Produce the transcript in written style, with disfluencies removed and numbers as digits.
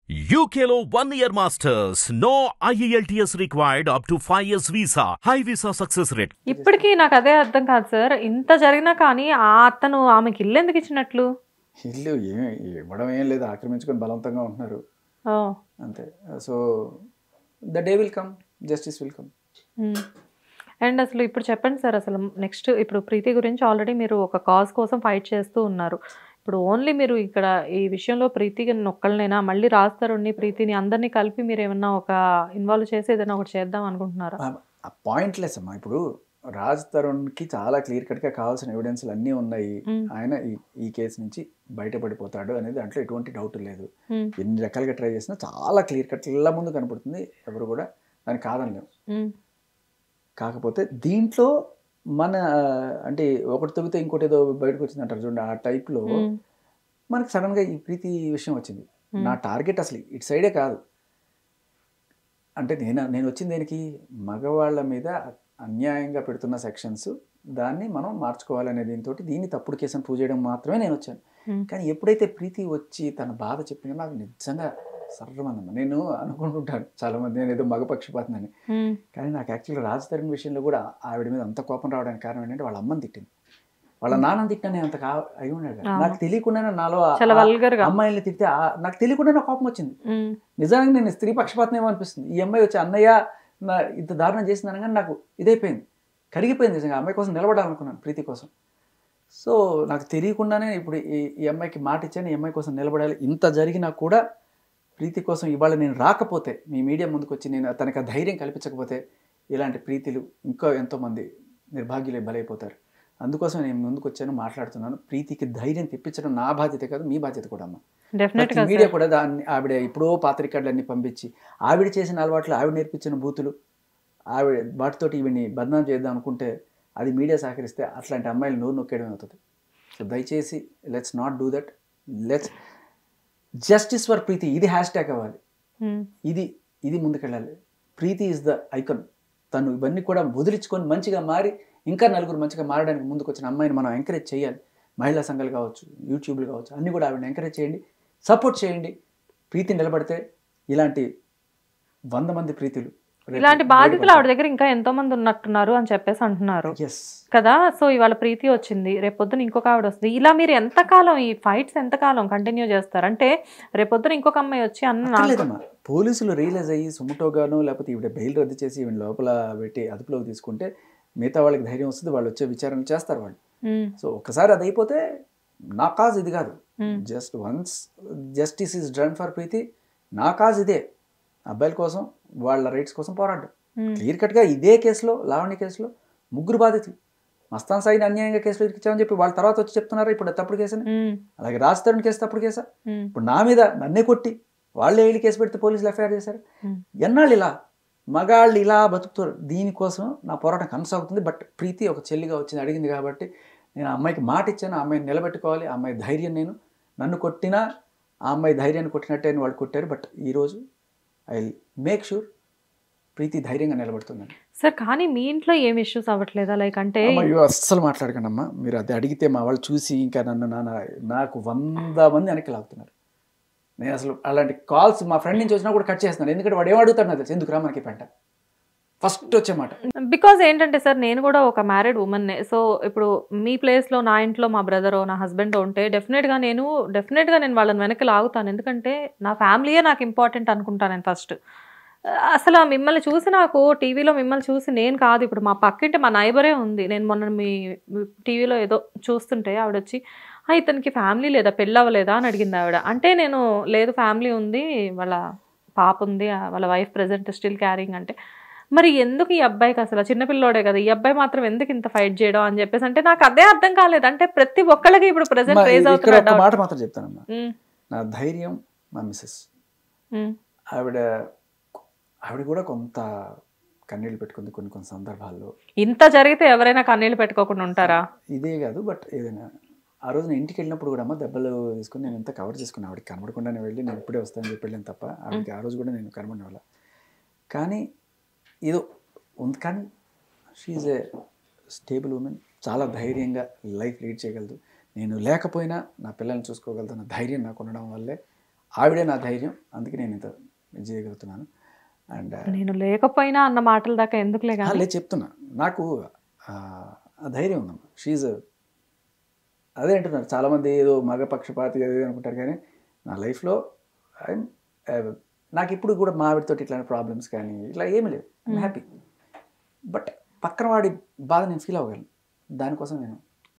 UKలో 1 year masters. No IELTS required up to 5 years visa. High visa success rate. ఇప్పటికీ నాకు అదే అర్థం కాదు సార్. ఇంత జరిగినా కానీ ఆ అతను ఆమెకి ఇల్లు ఎందుకు ఇచ్చినట్లు? ఇల్లు ఇవ్వడం ఏం లేదు, ఆక్రమించుకొని బలవంతంగా ఉంటున్నారు అంతే. So the day will come, justice will come. And అసలు ఇప్పుడు చెప్పండి సార్, అసలు నెక్స్ట్ ఇప్పుడు ప్రీతి గురించి ఆల్రెడీ మీరు ఒక కాజ్ కోసం ఫైట్ చేస్తూ ఉన్నారు. ఇప్పుడు ఓన్లీ మీరు ఇక్కడ ఈ విషయంలో ప్రీతికి ఒక్కళ్ళనైనా, మళ్ళీ రాజ్ తరుణ్ని, ప్రీతిని అందరినీ కలిపి మీరు ఏమన్నా ఒక ఇన్వాల్వ్ చేసి ఏదైనా ఒకటి చేద్దాం అనుకుంటున్నారా? పాయింట్లెస్ అమ్మా. ఇప్పుడు రాజ్ తరుణ్కి చాలా క్లియర్ కట్గా కావాల్సిన ఎవిడెన్స్లు అన్నీ ఉన్నాయి. ఆయన ఈ కేసు నుంచి బయటపడిపోతాడు అనేది దాంట్లో ఎటువంటి డౌట్ లేదు. ఎన్ని రకాలుగా ట్రై చేసినా చాలా క్లియర్ కట్ ఇలా ముందు కనపడుతుంది, ఎవరు కూడా దాన్ని కాదనలేము. కాకపోతే దీంట్లో మన అంటే ఒకటి తగ్గితే ఇంకోటి ఏదో బయటకు వచ్చింది అంటారు చూడండి, ఆ టైప్లో మనకి సడన్గా ఈ ప్రీతి విషయం వచ్చింది. నా టార్గెట్ అసలు ఇటు సైడే కాదు. అంటే నేను వచ్చింది దేనికి, మగవాళ్ళ మీద అన్యాయంగా పెడుతున్న సెక్షన్స్ దాన్ని మనం మార్చుకోవాలనే దీంతో దీన్ని తప్పుడు కేసుని ప్రూవ్ చేయడం మాత్రమే నేను వచ్చాను. కానీ ఎప్పుడైతే ప్రీతి వచ్చి తన బాధ చెప్పిందో నాకు నిజంగా సర్రమందమ్మ. నేను అనుకుంటుంటాను చాలామంది నేను ఏదో మగపక్షపాతనని, కానీ నాకు యాక్చువల్గా రాజ్ తరుణ్ విషయంలో కూడా ఆవిడ మీద అంత కోపం రావడానికి కారణం ఏంటంటే వాళ్ళ అమ్మని తిట్టింది, వాళ్ళ నాన్నని తిట్టినా అంత అయి ఉన్నాడు. నాకు తెలియకుండానే నాలో అమ్మాయిని తిట్టితే నాకు తెలియకుండా నాకు కోపం వచ్చింది. నిజంగా నేను స్త్రీ పక్షపాతం ఏమో అనిపిస్తుంది. ఈ అమ్మాయి వచ్చి అన్నయ్య నా ఇంత దారుణం చేసిందని కానీ నాకు ఇదైపోయింది, కరిగిపోయింది. నిజంగా అమ్మాయి కోసం నిలబడాలనుకున్నాను, ప్రీతి కోసం. సో నాకు తెలియకుండానే ఇప్పుడు ఈ అమ్మాయికి మాట ఇచ్చాను, ఈ అమ్మాయి కోసం నిలబడాలి. ఇంత జరిగినా కూడా ప్రీతి కోసం ఇవాళ నేను రాకపోతే, మీ మీడియా ముందుకు వచ్చి నేను తనకు ఆ ధైర్యం కల్పించకపోతే ఇలాంటి ప్రీతిలు ఇంకా ఎంతోమంది నిర్భాగ్యులే బలైపోతారు. అందుకోసం నేను ముందుకు వచ్చాను, మాట్లాడుతున్నాను. ప్రీతికి ధైర్యం తెప్పించడం నా బాధ్యత కాదు, మీ బాధ్యత కూడా అమ్మ. మీడియా కూడా దాన్ని ఆవిడ ఇప్పుడో పాత రికార్డులన్నీ పంపించి ఆవిడ చేసిన అలవాట్లు, ఆవిడ నేర్పించిన బూతులు, ఆవిడ వాటితోటి ఈవిడ్ని బదనాం చేద్దాం అనుకుంటే అది మీడియా సహకరిస్తే అట్లాంటి అమ్మాయిలు నోరు నొక్కేయడం అవుతుంది. సో దయచేసి let's not do that. Let's justice for Preethi, ఇది హ్యాష్ ట్యాగ్ అవ్వాలి. ఇది ముందుకెళ్ళాలి. Preethi is the icon. తను ఇవన్నీ కూడా వదిలించుకొని మంచిగా మారి ఇంకా నలుగురు మంచిగా మారడానికి ముందుకు వచ్చిన అమ్మాయిని మనం ఎంకరేజ్ చేయాలి. మహిళా సంఘాలు కావచ్చు, యూట్యూబ్లు కావచ్చు, అన్నీ కూడా ఆవిడని ఎంకరేజ్ చేయండి, సపోర్ట్ చేయండి. ప్రీతి నిలబడితే ఇలాంటి 100 మంది ప్రీతులు, ఇలాంటి బాధితులు ఆవిడ దగ్గర ఇంకా ఎంతో మంది ఉన్నట్టున్నారు అని చెప్పేసి అంటున్నారు కదా. సో ఇవాళ ప్రీతి వచ్చింది, రేపొద్దున ఇంకొక ఆవిడ వస్తుంది. ఇలా మీరు ఎంతకాలం ఈ ఫైట్స్ ఎంతకాలం కంటిన్యూ చేస్తారు? అంటే రేపొద్దున ఇంకొక అమ్మాయి వచ్చి అన్నలేదమ్మా, పోలీసులు రియలైజ్ అయ్యి సుముటోగానో లేకపోతే ఈవిడ బెయిల్ రద్దు చేసి ఈవిడ లోపల పెట్టి అదుపులోకి తీసుకుంటే మిగతా వాళ్ళకి ధైర్యం వస్తుంది, వాళ్ళు వచ్చే విచారణ చేస్తారు వాళ్ళు. సో ఒకసారి అది అయిపోతే నా కాజ్ ఇది కాదు. Just once justice is done for Preethi, నా కాజ్ ఇదే. అబ్బాయిల కోసం, వాళ్ళ రైట్స్ కోసం పోరాటం. క్లియర్ కట్గా ఇదే కేసులో, లావణ్య కేసులో 3 బాధితులు. మస్తాన్ సాయిని అన్యాయంగా కేసులో ఇరికించామని చెప్పి వాళ్ళ తర్వాత వచ్చి చెప్తున్నారు ఇప్పుడు తప్పుడు కేసుని. అలాగే రాజ్ తరుణ్ కేసు తప్పుడు కేసా? ఇప్పుడు నా మీద నన్నే కొట్టి వాళ్ళే వెళ్ళి కేసు పెడితే పోలీసులు ఎఫ్ఐఆర్ చేశారు. ఎన్నాళ్ళు ఇలా మగాళ్ళు ఇలా బతుకుతారు? దీనికోసం నా పోరాటం కొనసాగుతుంది. బట్ ప్రీతి ఒక చెల్లిగా వచ్చింది, అడిగింది కాబట్టి నేను ఆ అమ్మాయికి మాట ఇచ్చాను. ఆ అమ్మాయిని నిలబెట్టుకోవాలి. ఆ అమ్మాయి ధైర్యం, నన్ను కొట్టినా ఆ అమ్మాయి ధైర్యాన్ని కొట్టినట్టే వాళ్ళు కొట్టారు. బట్ ఈరోజు ఐ మేక్ షూర్ ప్రీతి ధైర్యంగా నిలబడుతుందండి. సార్ కానీ మీ ఇంట్లో ఏం ఇష్యూస్ అవ్వట్లేదా? లైక్ అంటే అస్సలు మాట్లాడకండి అమ్మా. మీరు అది అడిగితే మా వాళ్ళు చూసి ఇంకా నాకు 100 మంది వెనక్కి లాగుతున్నారు. నేను అసలు అలాంటి కాల్స్ మా ఫ్రెండ్ నుంచి వచ్చినా కూడా కట్ చేస్తున్నాను. ఎందుకంటే వాడు ఏమడుగుతాడు నాకు తెలుసు, ఎందుకు రా మనకి పెంట ఫస్ట్ వచ్చే మాట. బికాజ్ ఏంటంటే సార్, నేను కూడా ఒక మ్యారీడ్ ఉమెన్నే. సో ఇప్పుడు మీ ప్లేస్లో నా ఇంట్లో మా బ్రదరో నా హస్బెండో ఉంటే డెఫినెట్గా నేను వాళ్ళని వెనక్కి లాగుతాను. ఎందుకంటే నా ఫ్యామిలీయే నాకు ఇంపార్టెంట్ అనుకుంటాను నేను ఫస్ట్. అసలు మిమ్మల్ని చూసి, నాకు టీవీలో మిమ్మల్ని చూసి నేను కాదు, ఇప్పుడు మా పక్కింటి మా నైబరే ఉంది. నేను మొన్న మీ టీవీలో ఏదో చూస్తుంటే ఆవిడ వచ్చి ఇతనికి ఫ్యామిలీ లేదా, పెళ్ళి అవ్వలేదా అని అడిగింది ఆవిడ. అంటే నేను లేదు, ఫ్యామిలీ ఉంది, వాళ్ళ పాప ఉంది, వాళ్ళ వైఫ్ ప్రెజెంట్ స్టిల్ క్యారింగ్. అంటే మరి ఎందుకు ఈ అబ్బాయికి, అసలు చిన్నపిల్లోడే కదా, ఈ అబ్బాయి మాత్రం ఎందుకు ఇంత ఫైట్ చేయడం అని చెప్పేసి అంటే నాకు అదే అర్థం కాలేదు. అంటే ప్రతి ఒక్కళ్ళకి ఇప్పుడు ప్రెజెంట్ రేజ్ అవుతున్న మాట మాత్రం చెప్తానమ్మా. నా ధైర్యం మా మిస్సెస్. ఆవిడ కూడా కొంత కన్నీళ్ళు పెట్టుకుంది కొన్ని సందర్భాల్లో. ఇంత జరిగితే ఎవరైనా కన్నీళ్ళు పెట్టుకోకుండా ఉంటారా? ఇదే కాదు, బట్ ఏదైనా ఆ రోజు నేను ఇంటికి వెళ్ళినప్పుడు కూడా అమ్మ దెబ్బలు తీసుకుని నేను ఎంత కవర్ చేసుకున్నాను. ఆవిడకి కనబడకుండానే వెళ్ళి నేను ఇప్పుడే వస్తానని చెప్పి వెళ్ళాను తప్ప ఆవిడకి ఆ రోజు కూడా నేను కనబడిన వాళ్ళ. కానీ ఏదో ఉంది, కానీ షీఈ్ ఏ స్టేబుల్ ఉమెన్. చాలా ధైర్యంగా లైఫ్ లీడ్ చేయగలదు. నేను లేకపోయినా నా పిల్లల్ని చూసుకోగలుగుతున్న ధైర్యం నాకు ఉండడం వల్లే ఆవిడే నా ధైర్యం, అందుకే నేను ఇంత ఇది చేయగలుగుతున్నాను. అండ్ నేను లేకపోయినా అన్న మాటల దాకా ఎందుకులే కానీ లేదు చెప్తున్నా, నాకు ఆ ధైర్యం ఉందమ్మా. షీజ్ అదే అంటున్నారు చాలామంది, ఏదో మగ పక్షపాతి అదే అనుకుంటారు, కానీ నా లైఫ్లో నాకు ఇప్పుడు కూడా మా ఆవిడతో ఇట్లాంటి ప్రాబ్లమ్స్ కానీ ఇట్లా ఏమీ లేవు. I'm happy. బట్ పక్కన వాడి బాధ నేను ఫీల్ అవ్వగలను, దానికోసం నేను